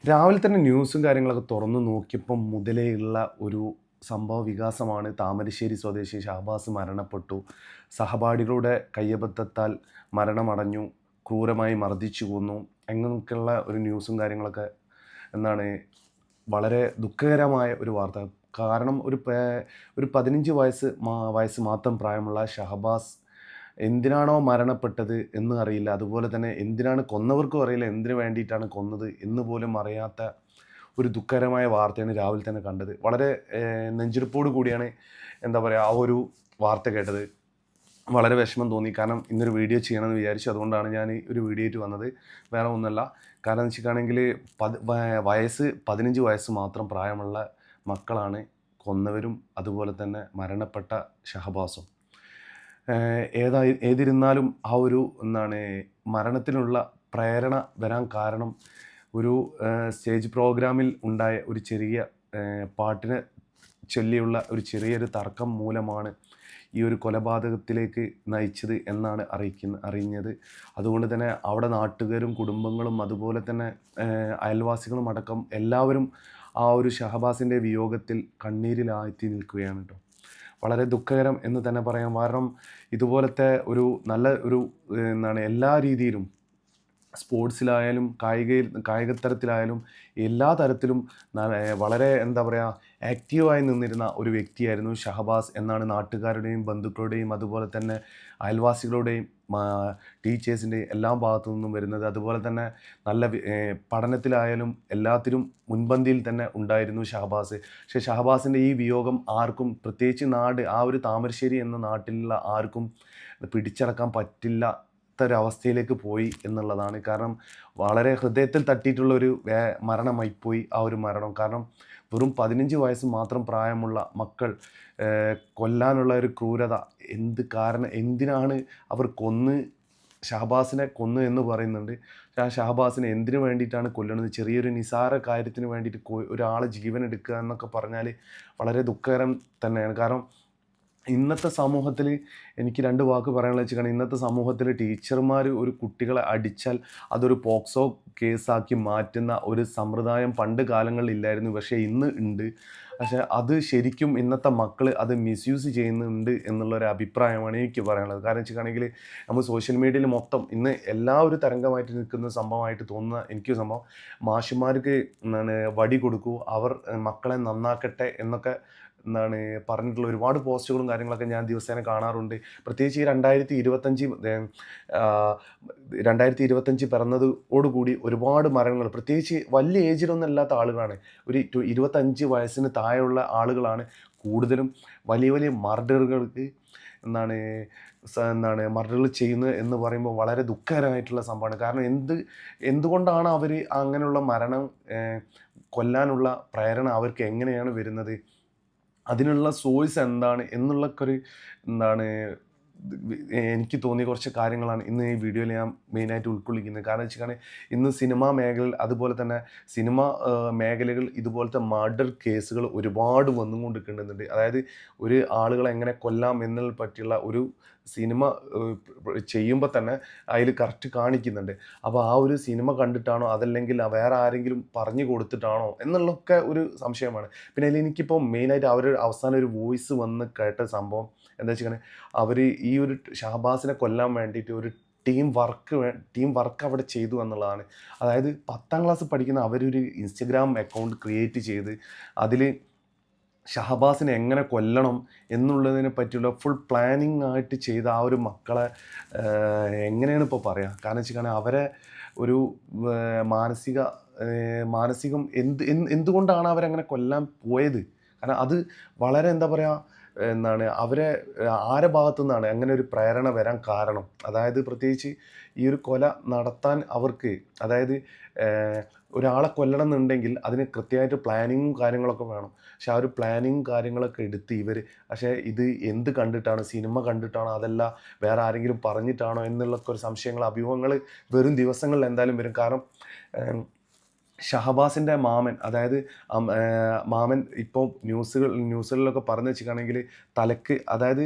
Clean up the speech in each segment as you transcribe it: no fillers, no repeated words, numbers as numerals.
രാവിലെ തന്നെ ന്യൂസും കാര്യങ്ങളൊക്കെ തുറന്നു നോക്കിയപ്പം മുതലേയുള്ള ഒരു സംഭവ വികാസമാണ്. താമരശ്ശേരി സ്വദേശി ഷഹബാസ് മരണപ്പെട്ടു. സഹപാഠികളുടെ കയ്യബദ്ധത്താൽ മരണമടഞ്ഞു. ക്രൂരമായി മർദ്ദിച്ചു കൊന്നു. എന്നൊക്കെയുള്ള ഒരു ന്യൂസും കാര്യങ്ങളൊക്കെ എന്താണ് വളരെ ദുഃഖകരമായ ഒരു വാർത്ത. കാരണം ഒരു 15 വയസ്സ് മാത്രം പ്രായമുള്ള ഷഹബാസ് എന്തിനാണോ മരണപ്പെട്ടത് എന്ന് അറിയില്ല. അതുപോലെ തന്നെ എന്തിനാണ് കൊന്നവർക്കും അറിയില്ല, എന്തിനു വേണ്ടിയിട്ടാണ് കൊന്നത് എന്ന് പോലും അറിയാത്ത ഒരു ദുഃഖകരമായ വാർത്തയാണ് രാവിലെ തന്നെ കണ്ടത്. വളരെ നെഞ്ചിടിപ്പോട് കൂടിയാണ് എന്താ പറയുക ആ ഒരു വാർത്ത കേട്ടത്. വളരെ വിഷമം തോന്നി. കാരണം ഇന്നൊരു വീഡിയോ ചെയ്യണമെന്ന് വിചാരിച്ചു. അതുകൊണ്ടാണ് ഞാൻ ഒരു വീഡിയോ ആയിട്ട് വന്നത്. വേറെ ഒന്നുമല്ല. കാരണം എന്ന് വെച്ചിട്ടാണെങ്കിൽ 15 വയസ്സ് മാത്രം പ്രായമുള്ള മക്കളാണ് കൊന്നവരും അതുപോലെ തന്നെ മരണപ്പെട്ട ഷഹബാസും. ഏതിരുന്നാലും ആ ഒരു മരണത്തിനുള്ള പ്രേരണ വരാൻ കാരണം ഒരു സ്റ്റേജ് പ്രോഗ്രാമിൽ ഉണ്ടായ ഒരു ചെറിയ പാട്ടിനെ ചൊല്ലിയുള്ള ഒരു ചെറിയൊരു തർക്കം മൂലമാണ് ഈ ഒരു കൊലപാതകത്തിലേക്ക് നയിച്ചത് എന്നാണ് അറിഞ്ഞത്. അതുകൊണ്ട് തന്നെ അവിടെ നാട്ടുകാരും കുടുംബങ്ങളും അതുപോലെ തന്നെ അയൽവാസികളും അടക്കം എല്ലാവരും ആ ഒരു ഷഹബാസിൻ്റെ വിയോഗത്തിൽ കണ്ണീരിലാഴ്ത്തി നിൽക്കുകയാണ് കേട്ടോ. വളരെ ദുഃഖകരം എന്ന് തന്നെ പറയാം. കാരണം ഇതുപോലത്തെ ഒരു നല്ല ഒരു എല്ലാ രീതിയിലും സ്പോർട്സിലായാലും കായികത്തരത്തിലായാലും എല്ലാ തരത്തിലും വളരെ എന്താ പറയുക ആക്റ്റീവായി നിന്നിരുന്ന ഒരു വ്യക്തിയായിരുന്നു ഷഹബാസ് എന്നാണ് നാട്ടുകാരുടെയും ബന്ധുക്കളുടെയും അതുപോലെ തന്നെ അയൽവാസികളുടെയും ടീച്ചേഴ്സിൻ്റെയും എല്ലാ ഭാഗത്തു നിന്നും വരുന്നത്. അതുപോലെ തന്നെ നല്ല പഠനത്തിലായാലും എല്ലാത്തിലും മുൻപന്തിയിൽ തന്നെ ഉണ്ടായിരുന്നു ഷഹബാസ്. പക്ഷേ ഷഹബാസിൻ്റെ ഈ വിയോഗം ആർക്കും, പ്രത്യേകിച്ച് ആ ഒരു താമരശ്ശേരി എന്ന നാട്ടിലുള്ള ആർക്കും പിടിച്ചടക്കാൻ പറ്റില്ലാത്തൊരവസ്ഥയിലേക്ക് പോയി എന്നുള്ളതാണ്. കാരണം വളരെ ഹൃദയത്തിൽ തട്ടിയിട്ടുള്ളൊരു മരണമായിപ്പോയി ആ ഒരു മരണം. കാരണം വെറും 15 വയസ്സ് മാത്രം പ്രായമുള്ള മക്കൾ കൊല്ലാനുള്ള ഒരു ക്രൂരത, എന്തിനാണ് അവർ ഷഹബാസിനെ കൊന്നു എന്ന് പറയുന്നുണ്ട്. ആ ഷഹബാസിനെ എന്തിനു വേണ്ടിയിട്ടാണ് കൊല്ലുന്നത്? ചെറിയൊരു നിസാര കാര്യത്തിന് വേണ്ടിയിട്ട് ഒരാളെ ജീവൻ എടുക്കുക എന്നൊക്കെ പറഞ്ഞാൽ വളരെ ദുഃഖകരം തന്നെയാണ്. കാരണം ഇന്നത്തെ സമൂഹത്തിൽ എനിക്ക് 2 വാക്ക് പറയാനുള്ളത് വെച്ചാൽ, ഇന്നത്തെ സമൂഹത്തിൽ ടീച്ചർമാർ ഒരു കുട്ടികളെ അടിച്ചാൽ അതൊരു പോക്സോ കേസാക്കി മാറ്റുന്ന ഒരു സമ്പ്രദായം പണ്ട് കാലങ്ങളിൽ ഇല്ലായിരുന്നു. പക്ഷേ ഇന്ന് ഉണ്ട്. പക്ഷേ അത് ശരിക്കും ഇന്നത്തെ മക്കൾ അത് മിസ്യൂസ് ചെയ്യുന്നുണ്ട് എന്നുള്ളൊരു അഭിപ്രായമാണ് എനിക്ക് പറയാനുള്ളത്. കാരണം വെച്ചിട്ടാണെങ്കിൽ നമ്മൾ സോഷ്യൽ മീഡിയയിൽ മൊത്തം ഇന്ന് ഒരു തരംഗമായിട്ട് നിൽക്കുന്ന സംഭവമായിട്ട് തോന്നുന്ന എനിക്കൊരു സംഭവം, മാഷുമാർക്ക് വടി കൊടുക്കൂ, അവർ മക്കളെ നന്നാക്കട്ടെ എന്നൊക്കെ പറഞ്ഞിട്ടുള്ള ഒരുപാട് പോസ്റ്റുകളും കാര്യങ്ങളൊക്കെ ഞാൻ ദിവസേന കാണാറുണ്ട്. പ്രത്യേകിച്ച് ഈ 2025 പിറന്നതോടുകൂടി ഒരുപാട് മരണങ്ങൾ, പ്രത്യേകിച്ച് വലിയ ഏജിലൊന്നും അല്ലാത്ത ആളുകളാണ്, ഒരു 25 വയസ്സിന് താഴെയുള്ള ആളുകളാണ് കൂടുതലും വലിയ വലിയ മർഡറുകൾക്ക് മർഡറുകൾ ചെയ്യുന്നത് എന്ന് പറയുമ്പോൾ വളരെ ദുഃഖകരമായിട്ടുള്ള സംഭവമാണ്. കാരണം എന്തുകൊണ്ടാണ് അവർ അങ്ങനെയുള്ള മരണം കൊല്ലാനുള്ള പ്രേരണ അവർക്ക് എങ്ങനെയാണ് വരുന്നത്? അതിനുള്ള സോഴ്സ് എന്താണ് എന്നുള്ളൊരു എനിക്ക് തോന്നിയ കുറച്ച് കാര്യങ്ങളാണ് ഇന്ന് ഈ വീഡിയോയിൽ ഞാൻ മെയിനായിട്ട് ഉൾക്കൊള്ളിക്കുന്നത്. കാരണം വെച്ചിട്ടുണ്ടെങ്കിൽ ഇന്ന് സിനിമാ മേഖലയിൽ അതുപോലെ തന്നെ മേഖലകൾ ഇതുപോലത്തെ മർഡർ കേസുകൾ ഒരുപാട് വന്നുകൊണ്ടിരിക്കുന്നുണ്ട്. അതായത് ഒരു ആളുകളെ എങ്ങനെ കൊല്ലാം എന്നതിനെ പറ്റിയുള്ള ഒരു സിനിമ ചെയ്യുമ്പോൾ തന്നെ അതിൽ കറക്റ്റ് കാണിക്കുന്നുണ്ട്. അപ്പോൾ ആ ഒരു സിനിമ കണ്ടിട്ടാണോ അതല്ലെങ്കിൽ വേറെ ആരെങ്കിലും പറഞ്ഞു കൊടുത്തിട്ടാണോ എന്നുള്ളതൊക്കെ ഒരു സംശയമാണ്. പിന്നെ അതിൽ എനിക്കിപ്പോൾ മെയിനായിട്ട് അവസാനം ഒരു വോയിസ് വന്ന് കേട്ട സംഭവം എന്താ വെച്ചിട്ടുണ്ടെങ്കിൽ, അവർ ഈ ഒരു ഷഹബാസിനെ കൊല്ലാൻ വേണ്ടിയിട്ട് ഒരു ടീം വർക്ക് അവിടെ ചെയ്തു എന്നുള്ളതാണ്. അതായത് 10ാം ക്ലാസ് പഠിക്കുന്ന അവരൊരു ഇൻസ്റ്റഗ്രാം അക്കൗണ്ട് ക്രിയേറ്റ് ചെയ്ത് അതിൽ ഷഹബാസിനെ എങ്ങനെ കൊല്ലണം എന്നുള്ളതിനെ പറ്റിയുള്ള ഫുൾ പ്ലാനിങ് ആയിട്ട് ചെയ്ത ആ ഒരു മക്കളെ എങ്ങനെയാണ് ഇപ്പോൾ പറയുക? കാരണം വെച്ചിട്ടുണ്ടെങ്കിൽ അവരെ ഒരു മാനസികം എന്തുകൊണ്ടാണ് അവരങ്ങനെ കൊല്ലാൻ പോയത്? കാരണം അത് വളരെ എന്താ പറയുക, അവരെ ആരെ ഭാഗത്തു നിന്നാണ് അങ്ങനെ ഒരു പ്രേരണ വരാൻ കാരണം? അതായത് പ്രത്യേകിച്ച് ഈ ഒരു കൊല നടത്താൻ അവർക്ക്, അതായത് ഒരാളെ കൊല്ലണം എന്നുണ്ടെങ്കിൽ അതിന് കൃത്യമായിട്ട് പ്ലാനിങ്ങും കാര്യങ്ങളൊക്കെ വേണം. പക്ഷെ ആ ഒരു പ്ലാനിങ്ങും കാര്യങ്ങളൊക്കെ എടുത്ത് പക്ഷേ ഇത് എന്ത് കണ്ടിട്ടാണ്? സിനിമ കണ്ടിട്ടാണോ അതല്ല വേറെ ആരെങ്കിലും പറഞ്ഞിട്ടാണോ എന്നുള്ളൊക്കെ ഒരു സംശയങ്ങൾ, അഭ്യൂഹങ്ങൾ വരും ദിവസങ്ങളിൽ എന്തായാലും വരും. കാരണം ഷഹബാസിൻ്റെ മാമൻ, അതായത് മാമൻ ഇപ്പോൾ ന്യൂസുകളിലൊക്കെ പറഞ്ഞു വെച്ചിട്ടാണെങ്കിൽ അതായത്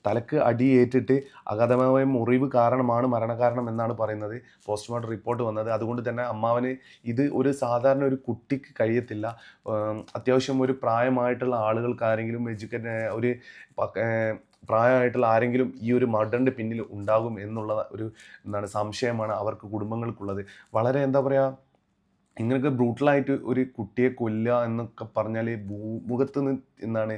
തലക്ക് അടിയേറ്റിട്ട് അഗാധമായ മുറിവ് കാരണമാണ് മരണകാരണം എന്നാണ് പറയുന്നത് പോസ്റ്റ്മോർട്ടം റിപ്പോർട്ട് വന്നത്. അതുകൊണ്ട് തന്നെ അമ്മാവന് ഇത് ഒരു സാധാരണ ഒരു കുട്ടിക്ക് കഴിയത്തില്ല. അത്യാവശ്യം ഒരു പ്രായമായിട്ടുള്ള ആളുകൾക്ക് ആരെങ്കിലും ഒരു പ്രായമായിട്ടുള്ള ആരെങ്കിലും ഈ ഒരു മർഡറിൻ്റെ പിന്നിൽ ഉണ്ടാകും എന്നുള്ള ഒരു സംശയമാണ് അവർക്ക് കുടുംബങ്ങൾക്കുള്ളത്. വളരെ എന്താ പറയുക, ഇങ്ങനെയൊക്കെ ബ്രൂട്ടലായിട്ട് ഒരു കുട്ടിയെ കൊല്ലുക എന്നൊക്കെ പറഞ്ഞാൽ ഭൂമുഖത്ത് നിന്ന്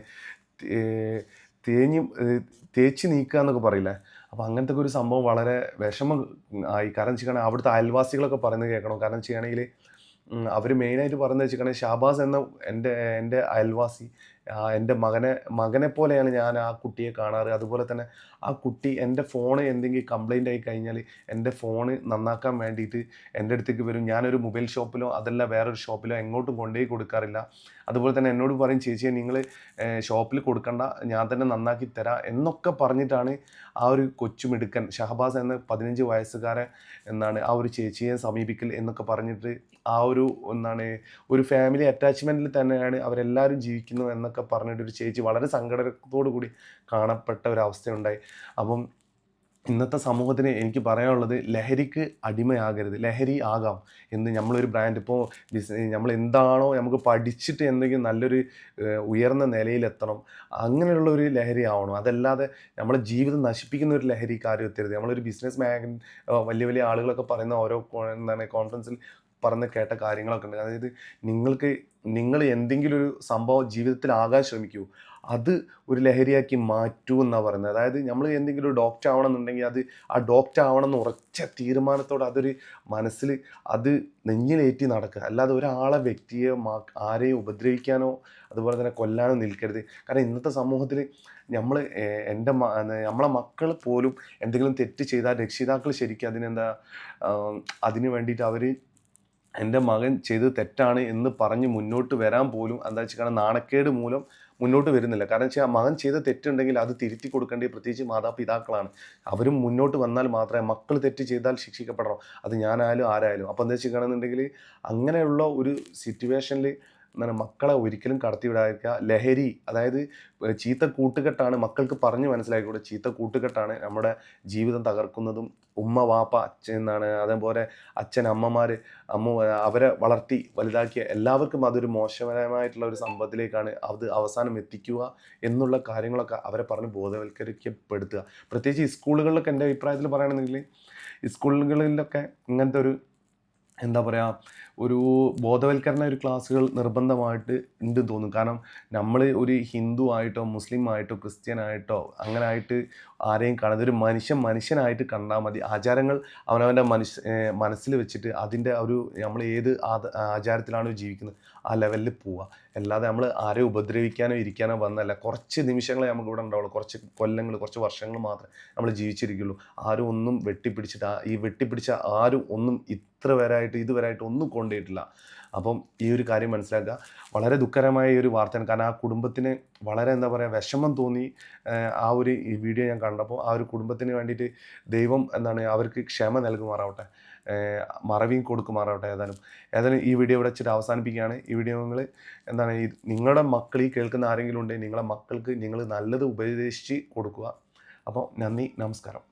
തേച്ച് നീക്കുക എന്നൊക്കെ പറയില്ലേ. അപ്പോൾ അങ്ങനത്തെ ഒരു സംഭവം വളരെ വിഷമം ആയി. കാരണം വെച്ചിട്ടുണ്ടെങ്കിൽ അവിടുത്തെ അയൽവാസികളൊക്കെ പറയുന്നത് കേൾക്കണം. കാരണം വെച്ചിട്ടുണ്ടെങ്കിൽ അവർ മെയിനായിട്ട് പറയുന്നത് വെച്ചിട്ടുണ്ടെങ്കിൽ ഷാബാസ് എന്ന എൻ്റെ അയൽവാസി എൻ്റെ മകനെ പോലെയാണ് ഞാൻ ആ കുട്ടിയെ കാണാറ്. അതുപോലെ തന്നെ ആ കുട്ടി എൻ്റെ ഫോണ് എന്തെങ്കിലും കംപ്ലൈൻ്റ് ആയി കഴിഞ്ഞാൽ എൻ്റെ ഫോണ് നന്നാക്കാൻ വേണ്ടിയിട്ട് എൻ്റെ അടുത്തേക്ക് വരും. ഞാനൊരു മൊബൈൽ ഷോപ്പിലോ അതല്ല വേറൊരു ഷോപ്പിലോ എങ്ങോട്ടും കൊണ്ടുപോയി കൊടുക്കാറില്ല. അതുപോലെ തന്നെ എന്നോട് പറയും, ചേച്ചിയെ നിങ്ങൾ ഷോപ്പിൽ കൊടുക്കണ്ട, ഞാൻ തന്നെ നന്നാക്കി തരാം എന്നൊക്കെ പറഞ്ഞിട്ടാണ് ആ ഒരു കൊച്ചുമിടുക്കൻ ഷഹബാസ് എന്ന 15 വയസ്സുകാരൻ ആ ഒരു ചേച്ചിയെ സമീപിക്കൽ എന്നൊക്കെ പറഞ്ഞിട്ട് ആ ഒരു ഒരു ഫാമിലി അറ്റാച്ച്മെൻറ്റിൽ തന്നെയാണ് അവരെല്ലാവരും ജീവിക്കുന്നു എന്നൊക്കെ പറഞ്ഞിട്ട് ഒരു ചേച്ചി വളരെ സങ്കടത്തോടു കൂടി കാണപ്പെട്ട ഒരവസ്ഥയുണ്ടായി. അപ്പം ഇന്നത്തെ സമൂഹത്തിന് എനിക്ക് പറയാനുള്ളത്, ലഹരിക്ക് അടിമയാകരുത്. ലഹരി ആകാം എന്ന് നമ്മളൊരു ബ്രാൻഡ് ഇപ്പോൾ നമ്മൾ എന്താണോ നമുക്ക് പഠിച്ചിട്ട് എന്തെങ്കിലും നല്ലൊരു ഉയർന്ന നിലയിലെത്തണം, അങ്ങനെയുള്ള ഒരു ലഹരി ആവണം. അതല്ലാതെ നമ്മളെ ജീവിതം നശിപ്പിക്കുന്ന ഒരു ലഹരി കാര്യം എത്തരുത്. നമ്മളൊരു ബിസിനസ് വലിയ വലിയ ആളുകളൊക്കെ പറയുന്ന ഓരോ കോൺഫറൻസിൽ പറഞ്ഞ് കേട്ട കാര്യങ്ങളൊക്കെ ഉണ്ട്. അതായത് നിങ്ങൾ എന്തെങ്കിലും ഒരു സംഭവം ജീവിതത്തിലാകാൻ ശ്രമിക്കൂ, അത് ഒരു ലഹരിയാക്കി മാറ്റൂ എന്നാണ് പറയുന്നത്. അതായത് നമ്മൾ എന്തെങ്കിലും ഒരു ഡോക്ടർ ആവണമെന്നുണ്ടെങ്കിൽ ആ ഡോക്ടർ ആവണമെന്ന് ഉറച്ച തീരുമാനത്തോടെ അതൊരു മനസ്സിൽ അത് നെഞ്ഞിലേറ്റി നടക്കുക. അല്ലാതെ ഒരാളെ വ്യക്തിയെ ആരെയും ഉപദ്രവിക്കാനോ അതുപോലെ തന്നെ കൊല്ലാനോ നിൽക്കരുത്. കാരണം ഇന്നത്തെ സമൂഹത്തിൽ നമ്മളെ മക്കൾ പോലും എന്തെങ്കിലും തെറ്റ് ചെയ്താൽ രക്ഷിതാക്കൾ ശരിക്കും അതിന് വേണ്ടിയിട്ട് അവർ എൻ്റെ മകൻ ചെയ്തത് തെറ്റാണ് എന്ന് പറഞ്ഞ് മുന്നോട്ട് വരാൻ പോലും എന്താ വെച്ചാൽ നാണക്കേട് മൂലം മുന്നോട്ട് വരുന്നില്ല. കാരണം വെച്ചാൽ മകൻ ചെയ്ത തെറ്റുണ്ടെങ്കിൽ അത് തിരുത്തി കൊടുക്കേണ്ടത് പ്രത്യേകിച്ച് മാതാപിതാക്കളാണ്. അവരും മുന്നോട്ട് വന്നാൽ മാത്രമേ, മക്കൾ തെറ്റ് ചെയ്താൽ ശിക്ഷിക്കപ്പെടണം, അത് ഞാനായാലും ആരായാലും. അപ്പോൾ എന്താ വെച്ചിട്ടുണ്ടെന്നുണ്ടെങ്കിൽ അങ്ങനെയുള്ള ഒരു സിറ്റുവേഷനിൽ മക്കളെ ഒരിക്കലും കടത്തിവിടാതിരിക്കുക. ലഹരി, അതായത് ചീത്ത കൂട്ടുകെട്ടാണ്, മക്കൾക്ക് പറഞ്ഞ് മനസ്സിലാക്കിക്കൂടെ, ചീത്ത കൂട്ടുകെട്ടാണ് നമ്മുടെ ജീവിതം തകർക്കുന്നതും. ഉമ്മ വാപ്പ അച്ഛൻ അതേപോലെ അച്ഛൻ അമ്മമാർ അവരെ വളർത്തി വലുതാക്കിയ എല്ലാവർക്കും അതൊരു മോശകരമായിട്ടുള്ള ഒരു സംഭവത്തിലേക്കാണ് അത് അവസാനം എത്തിക്കുക എന്നുള്ള കാര്യങ്ങളൊക്കെ അവരെ പറഞ്ഞ് ബോധവൽക്കരിക്കപ്പെടുത്തുക. പ്രത്യേകിച്ച് ഈ സ്കൂളുകളിലൊക്കെ എൻ്റെ അഭിപ്രായത്തിൽ പറയുകയാണെന്നുണ്ടെങ്കിൽ ഈ സ്കൂളുകളിലൊക്കെ ഇങ്ങനത്തെ ഒരു എന്താ പറയുക, ഒരു ബോധവൽക്കരണ ഒരു ക്ലാസ്സുകൾ നിർബന്ധമായിട്ട് ഉണ്ടെന്ന് തോന്നും. കാരണം നമ്മൾ ഒരു ഹിന്ദു ആയിട്ടോ മുസ്ലിം ആയിട്ടോ ക്രിസ്ത്യനായിട്ടോ അങ്ങനെ ആയിട്ട് ആരെയും കാണാതെ ഒരു മനുഷ്യനായിട്ട് കണ്ടാൽ മതി. ആചാരങ്ങൾ അവനവൻ്റെ മനസ്സിൽ വെച്ചിട്ട് അതിൻ്റെ നമ്മൾ ഏത് ആചാരത്തിലാണോ ജീവിക്കുന്നത് ആ ലെവലിൽ പോവുക. അല്ലാതെ നമ്മൾ ആരെയും ഉപദ്രവിക്കാനോ ഇരിക്കാനോ വന്നല്ല. കുറച്ച് നിമിഷങ്ങളെ നമുക്ക് ഇവിടെ ഉണ്ടാവുള്ളൂ, കുറച്ച് കൊല്ലങ്ങൾ, കുറച്ച് വർഷങ്ങൾ മാത്രമേ നമ്മൾ ജീവിച്ചിരിക്കുള്ളൂ. ആരും ഒന്നും വെട്ടിപ്പിടിച്ച ആരും ഒന്നും ഇതുവരെയായിട്ട് ഒന്നും കൊണ്ടുപോയിട്ടില്ല. അപ്പം ഈ ഒരു കാര്യം മനസ്സിലാക്കുക. വളരെ ദുഃഖകരമായ ഈ ഒരു വാർത്തയാണ്. കാരണം ആ കുടുംബത്തിന് വളരെ വിഷമം തോന്നി. ഈ വീഡിയോ ഞാൻ കണ്ടപ്പോൾ ആ ഒരു കുടുംബത്തിന് വേണ്ടിയിട്ട് ദൈവം അവർക്ക് ക്ഷമ നൽകുമാറാവട്ടെ, മറവിയും കൊടുക്കുമാറാവട്ടെ. ഏതായാലും ഈ വീഡിയോ ഇവിടെ വെച്ചിട്ട് അവസാനിപ്പിക്കുകയാണ്. ഈ വീഡിയോ നിങ്ങളുടെ മക്കൾ, ഈ കേൾക്കുന്ന ആരെങ്കിലും ഉണ്ടെങ്കിൽ നിങ്ങളെ മക്കൾക്ക് നിങ്ങൾ നല്ലത് ഉപദേശിച്ച് കൊടുക്കുക. അപ്പോൾ നന്ദി, നമസ്കാരം.